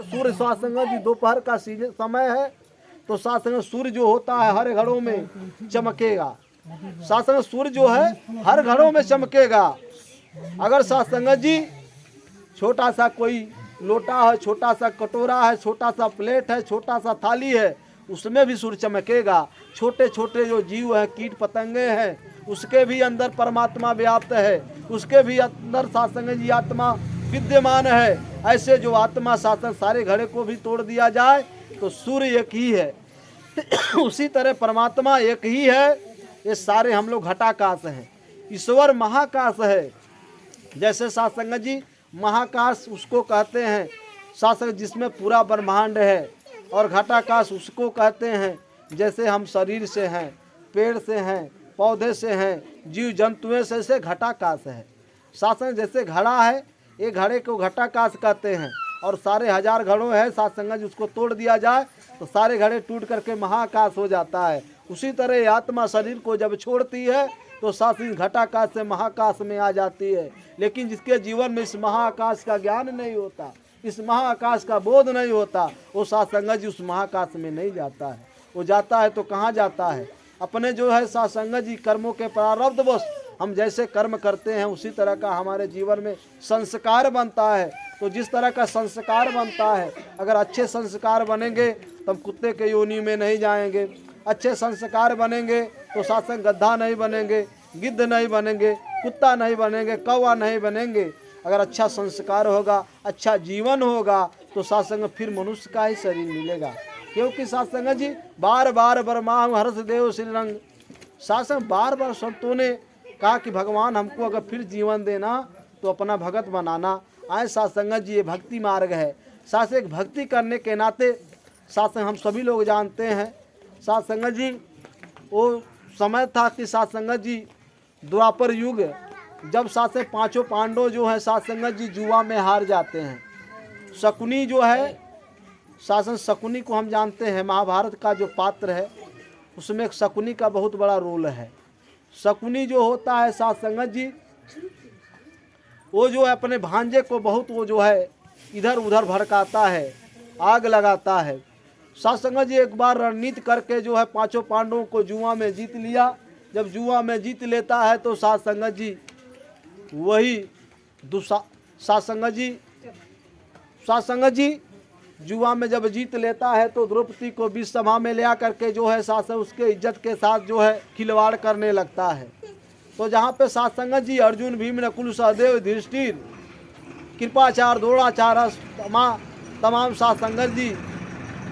सूर्य सासंग जी दोपहर का समय है, तो सासंग सूर्य जो होता है हर घरों में चमकेगा। सासंग सूर्य जो है हर घरों में चमकेगा। अगर सासंग जी छोटा सा कोई लोटा है, छोटा सा कटोरा है, छोटा सा प्लेट है, छोटा सा थाली है, उसमें भी सूर्य चमकेगा। छोटे छोटे जो जीव हैं, कीट पतंगे हैं, उसके भी अंदर परमात्मा व्याप्त है, उसके भी अंदर सासंग जी आत्मा विद्यमान है। ऐसे जो आत्मा सासंग सारे घड़े को भी तोड़ दिया जाए तो सूर्य एक ही है। उसी तरह परमात्मा एक ही है। ये सारे हम लोग घटाकाश हैं, ईश्वर महाकाश है। जैसे सासंग जी महाकाश उसको कहते हैं, सासंग जिसमें पूरा ब्रह्मांड है, और घटाकाश उसको कहते हैं जैसे हम शरीर से हैं, पेड़ से हैं, पौधे से हैं, जीव जंतुओं से घटाकाश है। सासंग जैसे घड़ा है, एक घड़े को घटाकाश कहते हैं, और सारे हजार घड़ों है सासंग जी उसको तोड़ दिया जाए तो सारे घड़े टूट करके महाकाश हो जाता है। उसी तरह आत्मा शरीर को जब छोड़ती है तो सासंग घटाकाश से महाकाश में आ जाती है। लेकिन जिसके जीवन में इस महाकाश का ज्ञान नहीं होता, इस महाकाश का बोध नहीं होता, वो सासंग जी उस महाकाश में नहीं जाता है। वो जाता है तो कहाँ जाता है? अपने जो है सासंग जी कर्मों के प्रारब्धवश हम जैसे कर्म करते हैं उसी तरह का हमारे जीवन में संस्कार बनता है। तो जिस तरह का संस्कार बनता है, अगर अच्छे संस्कार बनेंगे तो हम कुत्ते के योनि में नहीं जाएंगे, अच्छे संस्कार बनेंगे तो सासंग गधा नहीं बनेंगे, गिद्ध नहीं बनेंगे, कुत्ता नहीं बनेंगे, कौवा नहीं बनेंगे। अगर अच्छा संस्कार होगा, अच्छा जीवन होगा तो सासंग फिर मनुष्य का ही शरीर मिलेगा। क्योंकि सासंग जी बार बार बरमाहु हर्ष देव श्रीरंग, सासंग बार बार संतों ने कहा कि भगवान हमको अगर फिर जीवन देना तो अपना भगत बनाना। आए सासंग जी ये भक्ति मार्ग है। सासंग भक्ति करने के नाते सासंग हम सभी लोग जानते हैं, सासंग जी वो समय था कि सासंग जी द्वापर युग, जब सासंग पांचों पांडव जो है सासंग जी जुआ में हार जाते हैं। शकुनी जो है, सासंग शकुनी को हम जानते हैं, महाभारत का जो पात्र है उसमें शकुनी का बहुत बड़ा रोल है। शकुनी जो होता है सासंग जी वो जो है अपने भांजे को बहुत वो जो है इधर उधर भड़काता है, आग लगाता है। सासंग जी एक बार रणनीति करके जो है पांचों पांडवों को जुआ में जीत लिया। जब जुआ में जीत लेता है तो सासंग जी वही सासंग जी जुआ में जब जीत लेता है तो द्रौपदी को बीच सभा में ले आकर के जो है सासंग उसके इज्जत के साथ जो है खिलवाड़ करने लगता है। तो जहाँ पे सासंग जी अर्जुन, भीम, नकुल, सहदेव, युधिष्ठिर, कृपाचार्य, द्रोणाचार्य, तमाम सासंग जी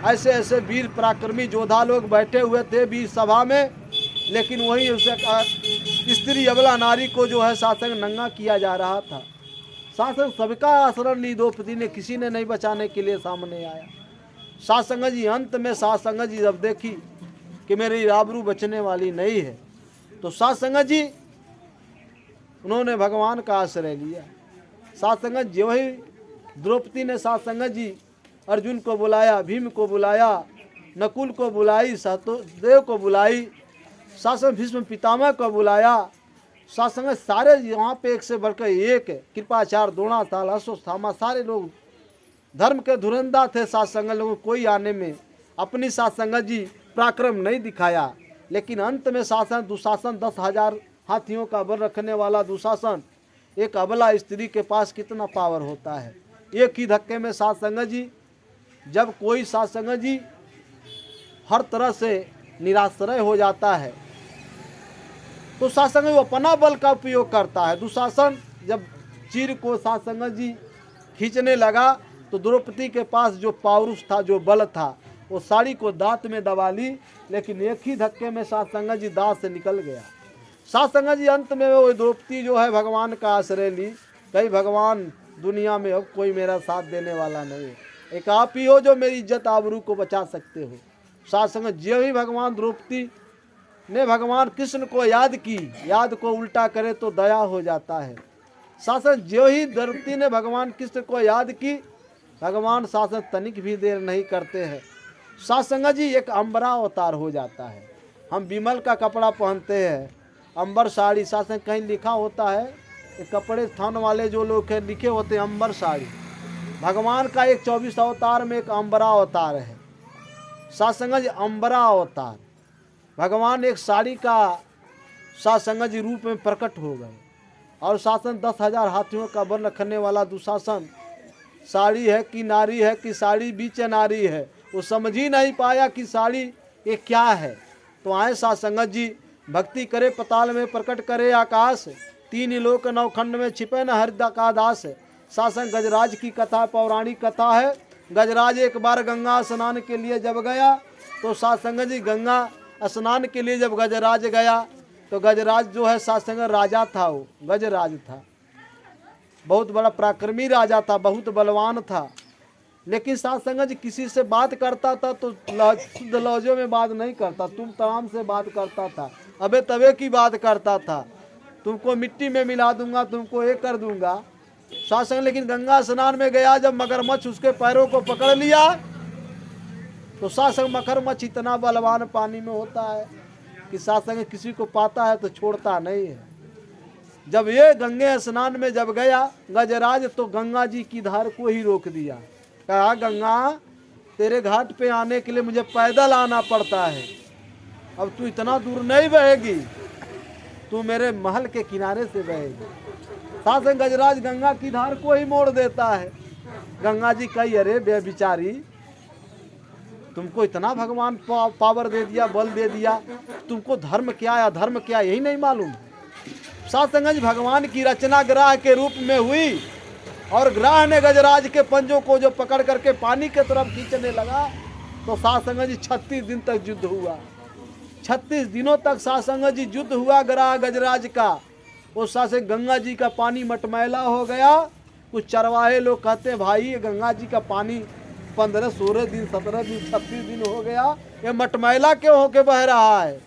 ऐसे ऐसे वीर पराक्रमी योद्धा लोग बैठे हुए थे बीच सभा में, लेकिन वही उसे स्त्री अबला नारी को जो है सासंग नंगा किया जा रहा था। सासंग सबका आश्रय ली, द्रौपदी ने किसी ने नहीं बचाने के लिए सामने आया। सासंग जी अंत में सासंग जी जब देखी कि मेरी आबरू बचने वाली नहीं है तो सासंग जी उन्होंने भगवान का आश्रय लिया। सासंग जी वही द्रौपदी ने सासंग जी अर्जुन को बुलाया, भीम को बुलाया, नकुल को बुलाई, सहदेव को बुलाई, सासंग भीष्म पितामह को बुलाया। सासंग सारे यहाँ पे एक से बढ़कर एक, कृपाचार्य, द्रोणाचार्य, अश्वत्थामा, सारे लोग धर्म के धुरंधा थे। सासंग लोगों कोई आने में अपनी सासंग जी पराक्रम नहीं दिखाया। लेकिन अंत में शासन दुशासन 10,000 हाथियों का बल रखने वाला दुशासन, एक अबला स्त्री के पास कितना पावर होता है। एक ही धक्के में सासंग जी, जब कोई सासंग जी हर तरह से निराश्रय हो जाता है तो सासंग जी अपना बल का उपयोग करता है। दुशासन जब चीर को सासंग जी खींचने लगा तो द्रौपदी के पास जो पौरुष था, जो बल था, वो साड़ी को दांत में दबा ली, लेकिन एक ही धक्के में सासंग जी दांत से निकल गया। सासंग जी अंत में वो द्रौपदी जो है भगवान का आश्रय ली, कहीं भगवान दुनिया में अब कोई मेरा साथ देने वाला नहीं है, एक आप ही हो जो मेरी इज्जत आबरू को बचा सकते हो। सासंग जो ही भगवान द्रौपदी ने भगवान कृष्ण को याद की, याद को उल्टा करे तो दया हो जाता है। सासंग जो ही द्रौपदी ने भगवान कृष्ण को याद की, भगवान सासंग तनिक भी देर नहीं करते हैं, सासंग जी एक अंबरा अवतार हो जाता है। हम विमल का कपड़ा पहनते हैं, अंबर साड़ी, सासंग कहीं लिखा होता है, कपड़े थान वाले जो लोग हैं लिखे होते हैं अंबर साड़ी, भगवान का एक 24 अवतार में एक अंबरा अवतार है। साध संगत जी अंबरा अवतार, भगवान एक साड़ी का साध संगत जी रूप में प्रकट हो गए। और शासन 10,000 हाथियों का बल रखने वाला दुशासन साड़ी है कि नारी है कि साड़ी बीच नारी है, वो समझ ही नहीं पाया कि साड़ी ये क्या है। तो आए साध संगत जी, भक्ति करे पताल में प्रकट करे आकाश, 3 लोक 9 खंड में छिपे न हर का दास। शासन गजराज की कथा पौराणिक कथा है। गजराज एक बार गंगा स्नान के लिए जब गया तो साध संगत जी गंगा स्नान के लिए जब गजराज गया तो गजराज जो है साध संगत राजा था, वो गजराज था, बहुत बड़ा पराक्रमी राजा था, बहुत बलवान था। लेकिन साध संगत जी किसी से बात करता था तो शुद्ध लहजों में बात नहीं करता, तुम तमाम से बात करता था, अबे तबे की बात करता था, तुमको मिट्टी में मिला दूंगा, तुमको ये कर दूंगा। साध संगत लेकिन गंगा स्नान में गया, जब मगरमच्छ उसके पैरों को पकड़ लिया तो साध संगत मगरमच्छ इतना बलवान पानी में होता है कि साध संगत किसी को पाता है तो छोड़ता नहीं है। जब ये गंगे स्नान में जब गया गजराज तो गंगा जी की धार को ही रोक दिया, कहा गंगा तेरे घाट पे आने के लिए मुझे पैदल आना पड़ता है, अब तू इतना दूर नहीं बहेगी, तू मेरे महल के किनारे से बहेगी। साथ में गजराज गंगा की धार को ही मोड़ देता है। गंगा जी कही अरे बेचारी, तुमको इतना भगवान पावर दे दिया, बल दे दिया, तुमको धर्म क्या है अधर्म क्या यही नहीं मालूम। साध संगत जी भगवान की रचना ग्राह के रूप में हुई और ग्राह ने गजराज के पंजों को जो पकड़ करके पानी के तरफ खींचने लगा तो साध संगत जी 36 दिन तक युद्ध हुआ। 36 दिनों तक साध संगत जी युद्ध हुआ ग्राह गजराज का। उस साथ से गंगा जी का पानी मटमैला हो गया। कुछ चरवाहे लोग कहते हैं भाई ये गंगा जी का पानी 15, 16 दिन, 17 दिन, 36 दिन हो गया, ये मटमैला क्यों होके बह रहा है,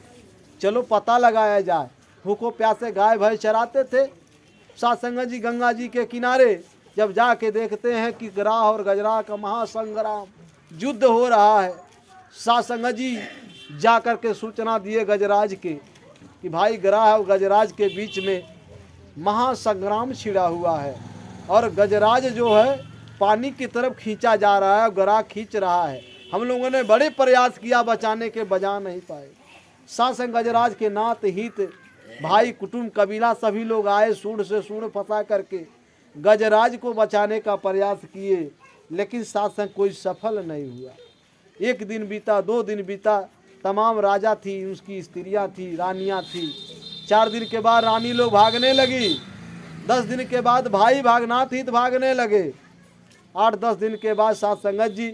चलो पता लगाया जाए। भूखों प्यासे गाय भैंस चराते थे। साध संगत जी गंगा जी के किनारे जब जाके देखते हैं कि ग्राह और गजराह का महासंग्राम युद्ध हो रहा है। साध संगत जी जा कर के सूचना दिए गजराज के कि भाई ग्राह और गजराज के बीच में महासंग्राम छिड़ा हुआ है और गजराज जो है पानी की तरफ खींचा जा रहा है और ग्राह खींच रहा है। हम लोगों ने बड़े प्रयास किया बचाने के, बचा नहीं पाए। साथ संग गजराज के नात हित भाई कुटुंब कबीला सभी लोग आए, सूंड से सूंड फंसा करके गजराज को बचाने का प्रयास किए, लेकिन साथ संग कोई सफल नहीं हुआ। 1 दिन बीता, 2 दिन बीता, तमाम राजा थी, उसकी स्त्रियां थी, रानियां थी। 4 दिन के बाद रानी लोग भागने लगी। 10 दिन के बाद भाई भागनाथ हित भागने लगे। 8-10 दिन के बाद साध संगत जी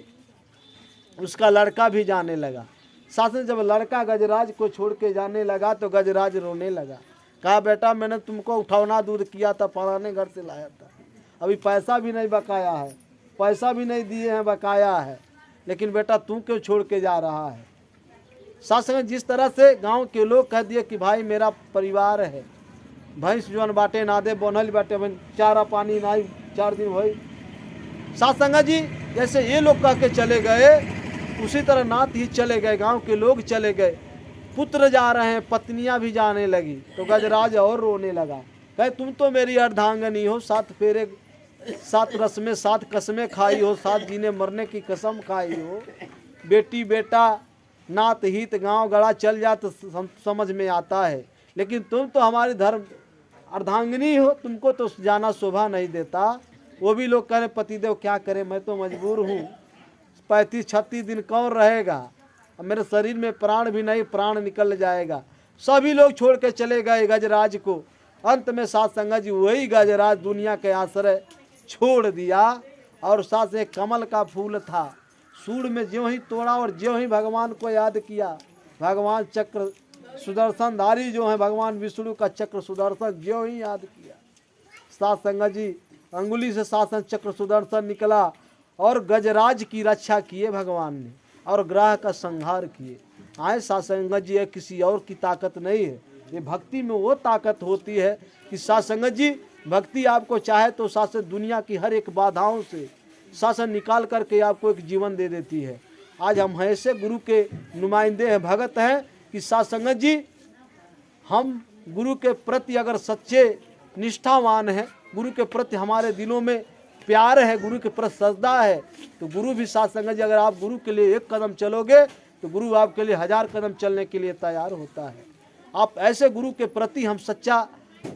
उसका लड़का भी जाने लगा। साथ में जब लड़का गजराज को छोड़ के जाने लगा तो गजराज रोने लगा। कहा बेटा मैंने तुमको उठौना दूध किया था, फलाने घर से लाया था, अभी पैसा भी नहीं बकाया है, पैसा भी नहीं दिए हैं, बकाया है, लेकिन बेटा तू क्यों छोड़ के जा रहा है। साथ संगत जिस तरह से गांव के लोग कह दिए कि भाई मेरा परिवार है, भैंस जौन बाटे नादे बनल बाटे, चारा पानी ना 4 दिन भई। साथ संगत जी जैसे ये लोग कह के चले गए उसी तरह नाथ ही चले गए, गांव के लोग चले गए, पुत्र जा रहे हैं, पत्नियां भी जाने लगी। तो गजराज और रोने लगा, कहे तुम तो मेरी अर्धांगनी हो, 7 फेरे 7 रस्में 7 कसमें खाई हो, 7 जीने मरने की कसम खाई हो, बेटी बेटा नात हित गांव गड़ा चल जा तो समझ में आता है, लेकिन तुम तो हमारी धर्म अर्धांगिनी हो, तुमको तो जाना शोभा नहीं देता। वो भी लोग कह रहे पतिदेव क्या करें, मैं तो मजबूर हूँ, 35-36 दिन कौन रहेगा, अब मेरे शरीर में प्राण भी नहीं, प्राण निकल जाएगा। सभी लोग छोड़ के चले गए गजराज को। अंत में साध संगत जी वही गजराज दुनिया के आश्रय छोड़ दिया। और साथ से कमल का फूल था, सूंड में ज्यों ही तोड़ा और ज्यों ही भगवान को याद किया, भगवान चक्र सुदर्शनधारी जो है भगवान विष्णु का चक्र सुदर्शन ज्यों ही याद किया, साध संगत जी अंगुली से शासन चक्र सुदर्शन निकला और गजराज की रक्षा किए भगवान ने और ग्रह का संहार किए। आए साध संगत जी, किसी और की ताकत नहीं है, ये भक्ति में वो ताकत होती है कि साध संगत जी भक्ति आपको चाहे तो शासन दुनिया की हर एक बाधाओं से शासन निकाल करके आपको एक जीवन दे देती है। आज हम ऐसे गुरु के नुमाइंदे हैं, भगत हैं कि साध संगत जी हम गुरु के प्रति अगर सच्चे निष्ठावान हैं, गुरु के प्रति हमारे दिलों में प्यार है, गुरु के प्रति श्रद्धा है, तो गुरु भी साथ संगत जी अगर आप गुरु के लिए एक कदम चलोगे तो गुरु आपके लिए 1000 कदम चलने के लिए तैयार होता है। आप ऐसे गुरु के प्रति हम सच्चा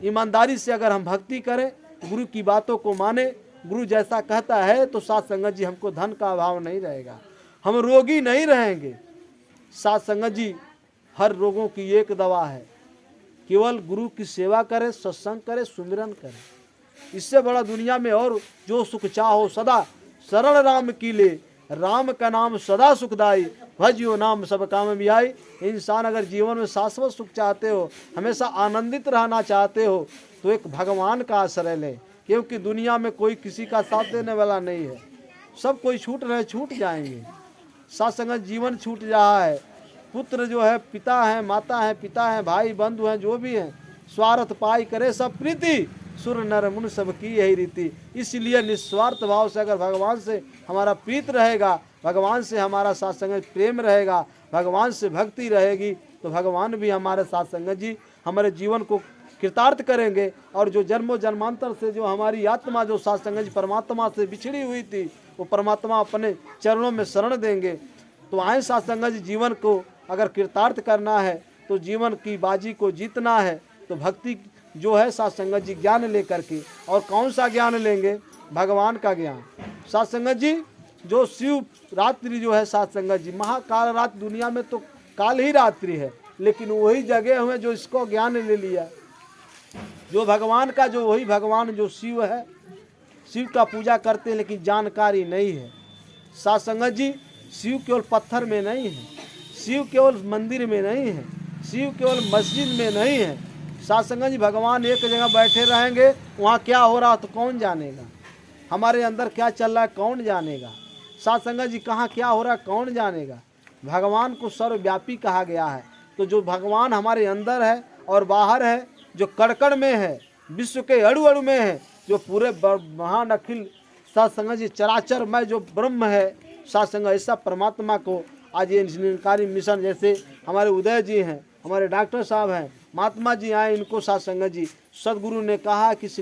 ईमानदारी से अगर हम भक्ति करें, गुरु की बातों को माने, गुरु जैसा कहता है, तो साथ संगत जी हमको धन का अभाव नहीं रहेगा, हम रोगी नहीं रहेंगे। साथ संगत जी हर रोगों की एक दवा है, केवल गुरु की सेवा करें, सत्संग करें, सुमिरन करें। इससे बड़ा दुनिया में और जो सुख चाहो सदा सरल राम की ले, राम का नाम सदा सुखदाई, भजियो नाम सब काम में आई। इंसान अगर जीवन में शाश्वत सुख चाहते हो, हमेशा आनंदित रहना चाहते हो, तो एक भगवान का आश्रय लें, क्योंकि दुनिया में कोई किसी का साथ देने वाला नहीं है। सब कोई छूट रहे, छूट जाएंगे। साथ संगत जीवन छूट रहा है, पुत्र जो है पिता है, माता है पिता है, भाई बंधु हैं, जो भी हैं, स्वार्थ पाई करे सब प्रीति, सुर नर मुन सबकी यही रीति। इसलिए निस्वार्थ भाव से अगर भगवान से हमारा प्रीत रहेगा, भगवान से हमारा साथ संगत प्रेम रहेगा, भगवान से भक्ति रहेगी, तो भगवान भी हमारे साथ संगत जी हमारे जीवन को कृतार्थ करेंगे। और जो जन्मों जन्मांतर से जो हमारी आत्मा जो साथ संगत जी परमात्मा से बिछड़ी हुई थी, वो परमात्मा अपने चरणों में शरण देंगे। तो आए साथ संगत जी जीवन को अगर कृतार्थ करना है, तो जीवन की बाजी को जीतना है, तो भक्ति जो है साथ संगत जी ज्ञान लेकर के, और कौन सा ज्ञान लेंगे? भगवान का ज्ञान। साथ संगत जी जो शिव रात्रि जो है साथ संगत जी, महाकाल रात, दुनिया में तो काल ही रात्रि है, लेकिन वही जगह हुए जो इसको ज्ञान ले लिया, जो भगवान का, जो वही भगवान जो शिव है, शिव का पूजा करते हैं, लेकिन जानकारी नहीं है। साथ संगत जी शिव केवल पत्थर में नहीं है, शिव केवल मंदिर में नहीं है, शिव केवल मस्जिद में नहीं है। साथ संगत जी भगवान एक जगह बैठे रहेंगे, वहाँ क्या हो रहा तो कौन जानेगा, हमारे अंदर क्या चल रहा है कौन जानेगा, साथ संगत जी कहाँ क्या हो रहा है कौन जानेगा। भगवान को सर्वव्यापी कहा गया है। तो जो भगवान हमारे अंदर है और बाहर है, जो कड़कड़ में है, विश्व के अड़ु अड़ु में है, जो पूरे महान अखिल साथ संगत जी चराचर में जो ब्रह्म है, साथ संगत ऐसा परमात्मा को आज ये निरंकारी मिशन, जैसे हमारे उदय जी हैं, हमारे डॉक्टर साहब हैं, महात्मा जी आए, इनको साथ संगत जी सदगुरु ने कहा कि इस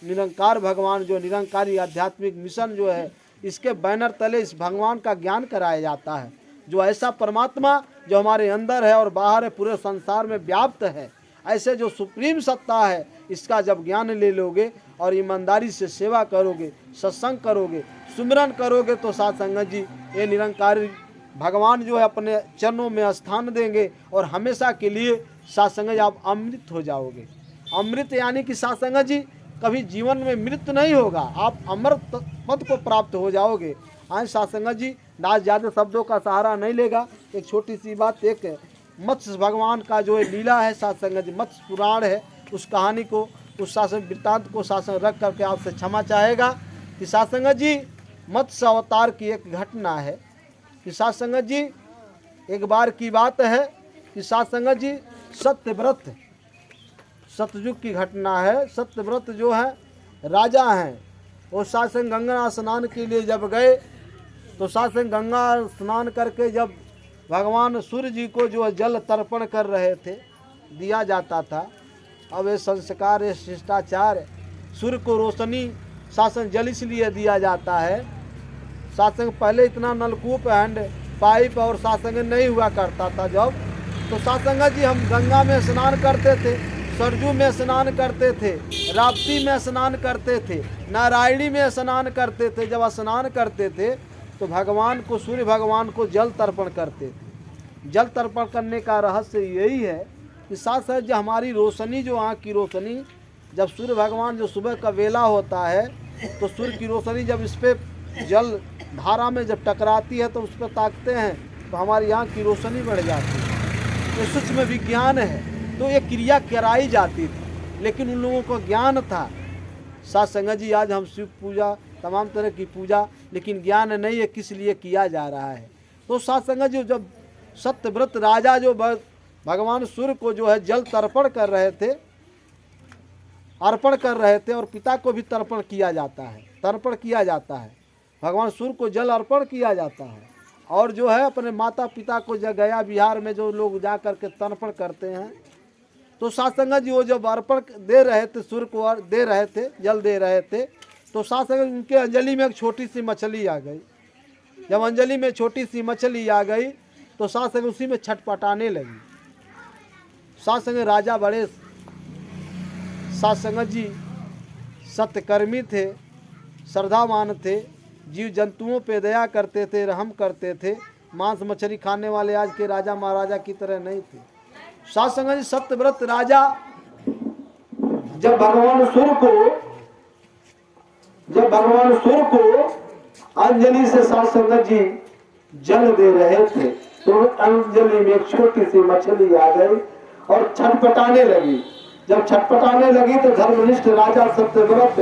निरंकार भगवान जो निरंकारी आध्यात्मिक मिशन जो है, इसके बैनर तले इस भगवान का ज्ञान कराया जाता है। जो ऐसा परमात्मा जो हमारे अंदर है और बाहर है, पूरे संसार में व्याप्त है, ऐसे जो सुप्रीम सत्ता है, इसका जब ज्ञान ले लोगे और ईमानदारी से सेवा करोगे, सत्संग करोगे, सुमिरन करोगे, तो साथ संगत जी ये निरंकारी भगवान जो है अपने चरणों में स्थान देंगे और हमेशा के लिए साथ संगत आप अमृत हो जाओगे। अमृत यानी कि साथ संगत जी कभी जीवन में मृत्यु नहीं होगा, आप अमृत पद को प्राप्त हो जाओगे। आज साथ संगत जी ना ज़्यादा शब्दों का सहारा नहीं लेगा, एक छोटी सी बात, एक मत्स्य भगवान का जो लीला है साथ संगत जी, मत्स्य पुराण है, उस कहानी को, उस शासन वृत्तांत को शासन रख करके आपसे क्षमा चाहेगा कि साथ संगत जी मत्स्य अवतार की एक घटना है कि साथ संगत जी एक बार की बात है कि साथ संगत जी सत्यव्रत, सतयुग की घटना है। सत्यव्रत जो है राजा हैं, वो साथ संग गंगा स्नान के लिए जब गए, तो साथ संग गंगा स्नान करके जब भगवान सूर्य जी को जो जल तर्पण कर रहे थे, दिया जाता था। अब ये संस्कार, ये शिष्टाचार, सूर्य को रोशनी शासन जल इसलिए दिया जाता है। सात्संग पहले इतना नलकूप हैंड पाइप और सात्संग नहीं हुआ करता था जब, तो सात्संग जी हम गंगा में स्नान करते थे, सरजू में स्नान करते थे, राप्ती में स्नान करते थे, नारायणी में स्नान करते थे। जब स्नान करते थे तो भगवान को, सूर्य भगवान को जल तर्पण करते थे। जल तर्पण करने का रहस्य यही है कि साथ साथ जो हमारी रोशनी, जो आँख की रोशनी, जब सूर्य भगवान जो सुबह का वेला होता है, तो सूर्य की रोशनी जब इस पर जल धारा में जब टकराती है तो उस पर ताकते हैं तो हमारी आँख की रोशनी बढ़ जाती है। ये सूक्ष्म विज्ञान है। तो ये क्रिया कराई जाती थी, लेकिन उन लोगों को ज्ञान था। साथ संगत जी आज हम शिव पूजा, तमाम तरह की पूजा, लेकिन ज्ञान नहीं है किस लिए किया जा रहा है। तो साथ संगत जी जब सत्यव्रत राजा जो भगवान सूर्य को जो है जल तर्पण कर रहे थे, अर्पण कर रहे थे, और पिता को भी तर्पण किया जाता है, तर्पण किया जाता है, भगवान सूर्य को जल अर्पण किया जाता है। और जो है अपने माता पिता को गया बिहार में जो लोग जा कर के तर्पण करते हैं, तो साथ संगत जी वो जब अर्पण दे रहे थे, सूर्य को दे रहे थे, जल दे रहे थे, तो साथ संगत उनके अंजलि में एक छोटी सी मछली आ गई। जब अंजलि में छोटी सी मछली आ गई तो साथ संगत उसी में छटपटाने लगी। साथ संगत राजा बड़े साथ संगत जी सत्यकर्मी थे, श्रद्धावान थे, जीव जंतुओं पे दया करते थे, रहम करते थे। मांस मछली खाने वाले आज के राजा महाराजा की तरह नहीं थे। साथ संगत जी सत्यव्रत राजा जब भगवान सूर्य को अंजलि से साथ संगत जी जल दे रहे थे तो अंजलि में एक छोटी सी मछली आ गई और छटपटाने लगी। जब छटपटाने लगी तो धर्मनिष्ठ राजा सत्यव्रत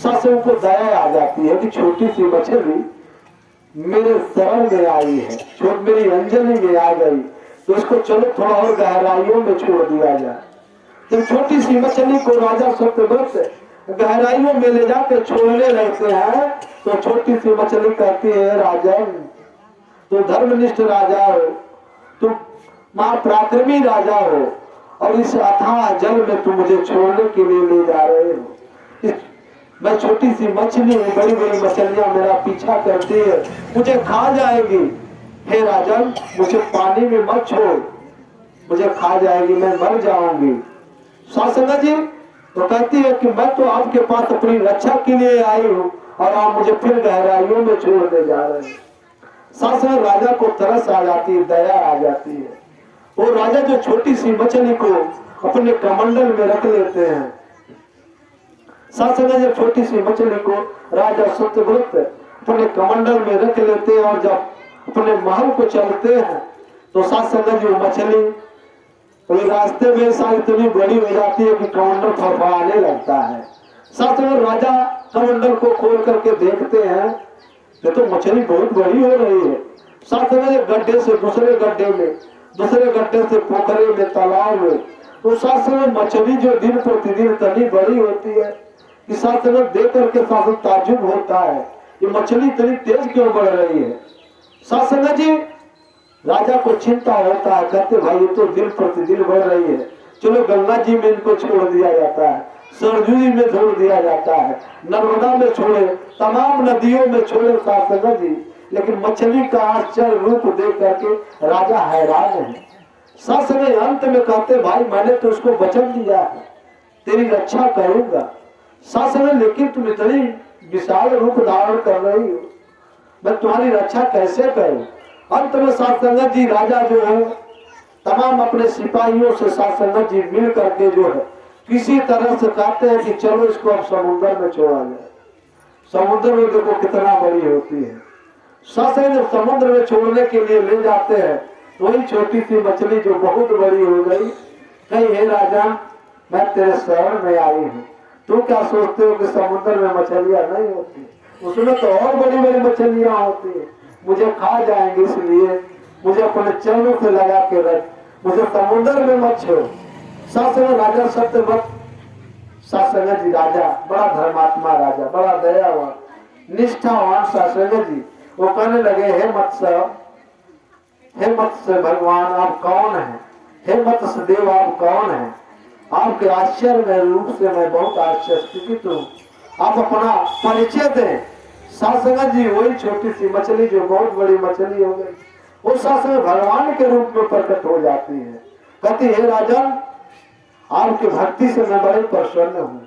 सासों को दया आ जाती है कि छोटी सी मछली मेरे शरण में आई है, मेरी अंजलि में आ गई, तो इसको चलो थोड़ा और गहराइयों में छोड़ दिया जाए। जब छोटी सी मछली को राजा सत्यव्रत गहराइयों में ले जाकर छोड़ने लगते हैं तो छोटी सी मछली कहती है, राजन तो धर्मनिष्ठ राजा हो, तुम महापराक्रमी राजा हो और इस अथाह जल में तुम मुझे छोड़ने के लिए ले जा रहे हो। मैं छोटी सी मछली हूँ, बड़ी बड़ी मछलियां मेरा पीछा करती है, मुझे खा जाएगी। हे राजन मुझे पानी में मत छोड़, मुझे खा जाएगी, मैं मर जाऊंगी। सासंगा जी तो कहती है कि मैं तो आपके पास अपनी रक्षा के लिए आई हूँ और आप मुझे फिर गहराइयों में छोड़ने जा रहे हैं। सासंगा राजा को तरस आ जाती है, दया आ जाती है। वो राजा जो छोटी सी मछली को अपने कमंडल में रख लेते हैं। सासंगा जब छोटी सी मछली को राजा सत्यव्रत अपने कमंडल में रख लेते हैं और जब अपने महल को चलते हैं तो सासंगा जी मछली रास्ते में शायद इतनी बड़ी हो जाती है कि कमंडल फड़फड़ाने लगता है। सासंगा राजा कमंडल को खोल करके देखते हैं ये तो मछली बहुत बड़ी हो रही है। सासंगा गड्ढे से दूसरे गड्ढे में, दूसरे गड्ढे से पोखरे में, तालाब में, तो सासंगा मछली जो दिन प्रतिदिन इतनी बड़ी होती है कि सासंगा देख करके शासन ताजुब होता है ये मछली इतनी तेज क्यों बढ़ रही है। सासंगा जी राजा को चिंता होता है, कहते भाई ये तो दिन प्रतिदिन बढ़ रही है, चलो गंगा जी में इनको छोड़ दिया जाता है, सरजू जी में छोड़ दिया जाता है, नर्मदा में छोड़े, तमाम नदियों में छोड़े सासंगा जी। लेकिन मछली का आश्चर्य रूप देख करके राजा हैरान है। सासंगा अंत में कहते भाई मैंने तो उसको वचन दिया है तेरी रक्षा करूंगा। सासंगा लेकिन तुम इतनी विशाल रूप धारण कर रही हो, मैं तुम्हारी रक्षा कैसे करूं। अंत में सासंगा जी राजा जो है तमाम अपने सिपाहियों से सासंगा जी मिल करके जो है किसी तरह से कहते हैं कि चलो इसको अब समुद्र में छोड़ा जाए। समुद्र में देखो कितना बड़ी होती है। सासंगा जब समुद्र में छोड़ने के लिए ले जाते हैं तो वही छोटी सी मछली जो बहुत बड़ी हो गई कहीं हे राजा मैं तेरे शरण में आई हूँ, तू क्या सोचते हो कि समुद्र में मछलियां नहीं होती, उसमें तो और बड़ी बड़ी मछलियां होती है, मुझे खा जाएंगे इसलिए मुझे अपने चरणों से लगा के रख, मुझे समुद्र में मत छोड़। सासंगा राजा सत्यव्रत सासंगा जी राजा बड़ा धर्मात्मा राजा, बड़ा दयावान निष्ठावान सासंगा जी वो कहने लगे हे मत्स्य भगवान आप कौन है, हे मत्स्य देव आप कौन है, आपके आश्चर्य रूप से मैं बहुत आश्चर्यचकित हूँ, आप अपना परिचय दें। सासंगा जी वही छोटी सी मछली जो बहुत बड़ी मछली हो गई वो सासंगा भगवान के रूप में प्रकट हो जाती है। कहती है राजन आपकी भक्ति से मैं बड़े प्रसन्न हूँ,